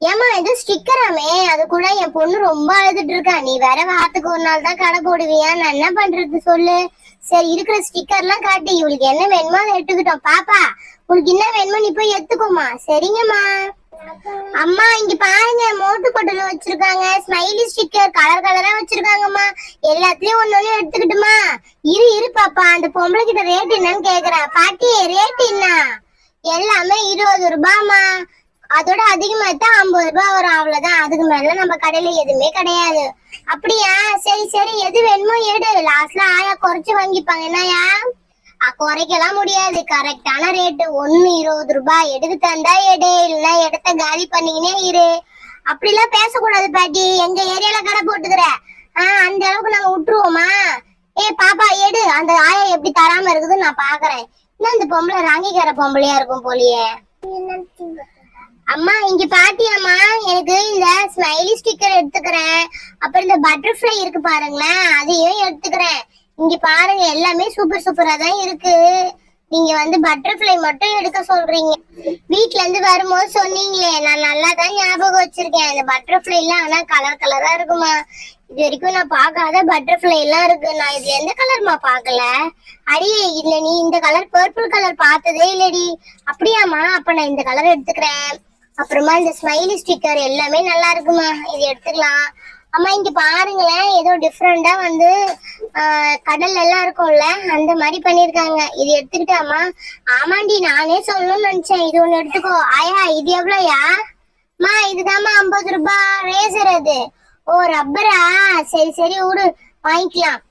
ஏமா இது ஸ்டிக்கராமே, அது கூட என் பொண்ணு ரொம்ப அழுதுட்டு இருக்கா. நீ வேற வாரத்துக்கு ஒரு நாள் தான் கடை போடுவியா, நான் என்ன பண்றது சொல்லு. சரி இருக்கிற ஸ்டிக்கர் எல்லாம் காட்டி இவளுக்கு என்ன வேணுமோ அதை எடுத்துக்கிட்டோம். பாப்பா உனக்கு என்ன வேணுமோ நீ போய் எடுத்துக்கோமா. சரிங்கம்மா. அம்மா இங்க பாருங்க, மோட்டு கொட்டல வச்சிருக்காங்க, ஸ்மைலி ஸ்டிக்கர் கலர் கலரா வச்சிருக்காங்கம்மா. எல்லாத்துலயும் ஒண்ணு எடுத்துக்கிட்டுமா. இரு பாப்பா, அந்த பொம்பளை கிட்ட ரேட் என்னன்னு கேக்குறேன். பாட்டி ரேட் என்ன? எல்லாமே 20 ரூபாய்மா. அதோட அதிகமா தான் 50 ரூபாய் வரும், அவ்வளவுதான். அதுக்கு மேல நம்ம கடையில எதுவுமே கிடையாது. அப்படியா? சரி எது வேணுமோ எடு. லாஸ்ட்ல ஆயா குறைச்சு வாங்கிப்பாங்க. என்னயா? குறைக்கலாம் முடியாது, கரெக்டான ரேட்டு. 20 ரூபாய். எடுத்து தந்தா எடு, இல்லைன்னா இடத்த காலி பண்ணிக்கினே இரு. அப்படிலாம் பேசக்கூடாது பாட்டி. எங்க ஏரியால கடை போட்டுக்கிற அந்த அளவுக்கு நாங்க விட்டுருவோமா? பாப்பா எடு. அந்த ஆயா எப்படி தராம இருக்குது நான் பாக்குறேன். இன்னும் இந்த பொம்பளை ராங்கிக்கார பொம்பளையா இருக்கும் போலியே. அம்மா இங்க பாத்தியாமா, எனக்கு இந்த ஸ்மைலி ஸ்டிக்கர் எடுத்துக்கிறேன். அப்புறம் இந்த பட்டர்ஃப்ளை இருக்கு பாருங்களேன், அதையும் எடுத்துக்கிறேன். இங்க பாருங்க, எல்லாமே சூப்பரா தான் இருக்கு. நீங்க வந்து பட்டர்ஃப்ளை மட்டும் எடுக்க சொல்றீங்க. வீட்ல இருந்து வரும்போது சொன்னீங்களே, நான் நல்லா தான் ஞாபகம் வச்சிருக்கேன். இந்த பட்டர்ஃப்ளை எல்லாம் ஆனா கலர் கலரா இருக்குமா. இது வரைக்கும் நான் பார்க்காத பட்டர்ஃப்ளை எல்லாம் இருக்கு. நான் இது எந்த கலர்மா பாக்கல. அடியே இல்ல, நீ இந்த கலர் பர்பிள் கலர் பார்த்ததே இல்லடி. அப்படியாமா? அப்ப நான் இந்த கலர் எடுத்துக்கிறேன். அப்புறமா இந்த ஸ்மைலி ஸ்டிக்கர் எல்லாமே நல்லா இருக்குமா, இது எடுத்துக்கலாம். அம்மா இங்க பாருங்களேன், ஏதோ டிஃப்ரெண்டா வந்து கடல் எல்லாம் இருக்கும்ல, அந்த மாதிரி பண்ணிருக்காங்க. இது எடுத்துக்கிட்டாமா? ஆமாண்டி, நானே சொல்லணும்னு நினைச்சேன். இது ஒண்ணு எடுத்துக்கோ. ஆயா இது எவ்வளோயா? மா இதுதாம்மா 50 ரூபாய். ரேசர் அது. ஓ ரப்பரா? சரி விடு, வாங்கிக்கலாம்.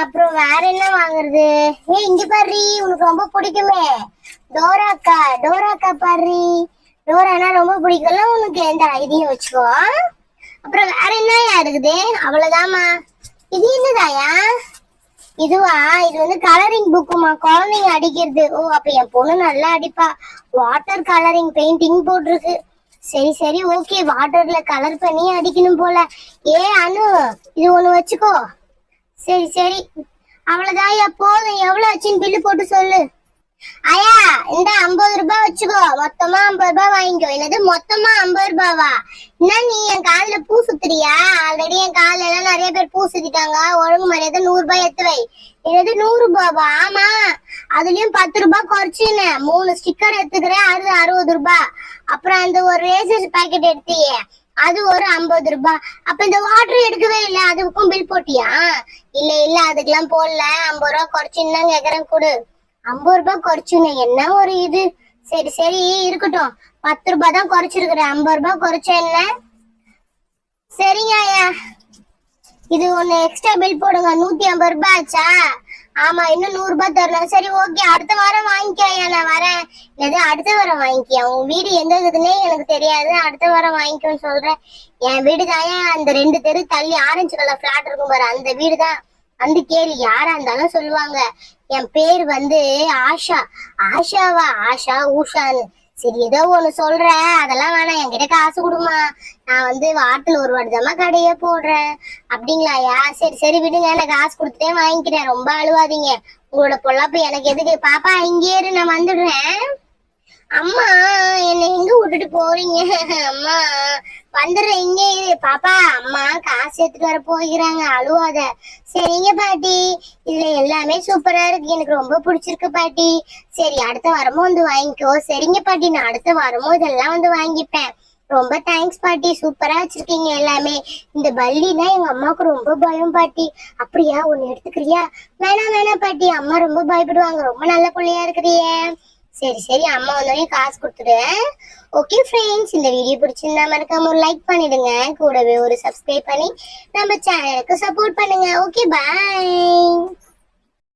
அப்புறம் வேற என்ன வாங்குறது? இங்க பாரு, உனக்கு ரொம்ப பிடிக்குமே டோராக்கா பாரு. டோரானா ரொம்ப பிடிக்கும்ல உனக்கு. எந்த இதையும் வச்சுக்கோ. அப்புறம் வேற என்னயா இருக்குது? அவ்வளவுதாமா. இது என்னதாயா? இதுவா? இது வந்து கலரிங் புக்குமா, குழந்தைங்க அடிக்கிறது. ஓ அப்ப என் பொண்ணு நல்லா அடிப்பா. வாட்டர் கலரிங் பெயிண்டிங் போட்டிருக்கு. சரி ஓகே, வாட்டர்ல கலர் பண்ணி அடிக்கணும் போல. அனு இது ஒண்ணு வச்சுக்கோ. சரி அவ்வளவுதாயா, போதும். எவ்வளவு ஆச்சுன்னு பில்லு போட்டு சொல்லு. ஐயா இந்த 50 ரூபாய் வச்சுக்கோ. மொத்தமா 50 ரூபாய் வாங்கிக்கோ. என்னது மொத்தமா 50 ரூபாவா? என்ன நீ என் காதுல பூ சுத்துறியா? ஆல்ரெடி என் காதுல எல்லாம் நிறைய பேர் பூ சுத்திட்டாங்க. ஒழுங்கு மரியாதை 100 ரூபாய் எடுத்து வை. என்னது 100 ரூபாவா? ஆமா, அதுலயும் 10 ரூபாய் குறைச்சுன்னு 3 ஸ்டிக்கர் எடுத்துக்கிறேன், அது 60 ரூபாய். அப்புறம் அந்த ஒரு ரேசர் பாக்கெட் எடுத்தியே, அது ஒரு 50 ரூபாய். அப்ப இந்த வாட்டர் எடுக்கவே இல்ல, அதுக்கும் பில் போட்டியா? இல்ல அதுக்கெல்லாம் போடல. 50 ரூபாய் குறைச்சுன்னு தான் கேக்குறேன், கொடு. 50 ரூபாய் குறைச்சுன்னு என்ன ஒரு இது? சரி இருக்கட்டும். 10 ரூபாய் தான் குறைச்சிருக்கிறேன். 50 ரூபாய் குறைச்ச என்ன? சரிங்க ஐயா, இது ஒண்ணு எக்ஸ்ட்ரா பில் போடுங்க. 150 ரூபாய் ஆச்சா? ஆமா, இன்னும் 100 ரூபாய் தரணும். சரி ஓகே, அடுத்த வாரம் வாங்கிக்கோயா. நான் வரேன். எது அடுத்த வாரம் வாங்கிக்கியா? உன் வீடு எங்க இருக்குதுன்னே எனக்கு தெரியாது. அடுத்த வாரம் வாங்கிக்கோன்னு சொல்றேன். என் வீடு தான் அந்த 2 தெரு தள்ளி ஆரஞ்சு கலர் பிளாட் இருக்கும் பாரு, அந்த வீடு தான். வந்து கேள்வி, யாரா இருந்தாலும் சொல்லுவாங்க. என் பேர் வந்து ஆஷா. ஆஷாவா? ஆஷா ஊஷான்னு. சரி ஏதோ ஒண்ணு சொல்ற, அதெல்லாம் வேணாம். என்கிட்ட காசு கொடுமா. நான் வந்து வாரத்துல ஒரு வாட்டிதாம்மா கடையே போடுறேன். அப்படிங்களாயா? சரி விடுங்க, நான் காசு கொடுத்துட்டே வாங்கிக்கிறேன். ரொம்ப அழுவாதீங்க. உங்களோட பொல்லாப்பு எனக்கு எதுக்கு? பாப்பா இங்கே இரு, நான் வந்துடுறேன். அம்மா என்னை எங்க விட்டுட்டு போறீங்க? அம்மா வந்துடுறேன், இங்கே இரு. பாப்பா அம்மா காசு எடுத்துட்டு வர போகிறாங்க, அழுவாத. சரிங்க பாட்டி, இதுல எல்லாமே சூப்பரா இருக்கு, எனக்கு ரொம்ப பிடிச்சிருக்கு பாட்டி. சரி அடுத்த வாரமும் வந்து வாங்கிக்கோ. சரிங்க பாட்டி, நான் அடுத்த வாரமும் இதெல்லாம் வந்து வாங்கிப்பேன். ரொம்ப தேங்க்ஸ் பாட்டி, சூப்பரா வச்சிருக்கீங்க எல்லாமே. இந்த பல்லினா எங்க அம்மாவுக்கு ரொம்ப பயம் பாட்டி. அப்படியா? ஒண்ணு எடுத்துக்கிறியா? வேணாம் பாட்டி, அம்மா ரொம்ப பயப்படுவாங்க. ரொம்ப நல்ல பிள்ளையா இருக்கிறியே. சரி அம்மா வந்தோடனே காசு கொடுத்துடுவேன். ஓகே ஃப்ரெண்ட்ஸ், இந்த வீடியோ பிடிச்சிருந்தா மறக்காம ஒரு லைக் பண்ணிடுங்க. கூடவே ஒரு சப்ஸ்கிரைப் பண்ணி நம்ம சேனலுக்கு சப்போர்ட் பண்ணுங்க. Okay bye.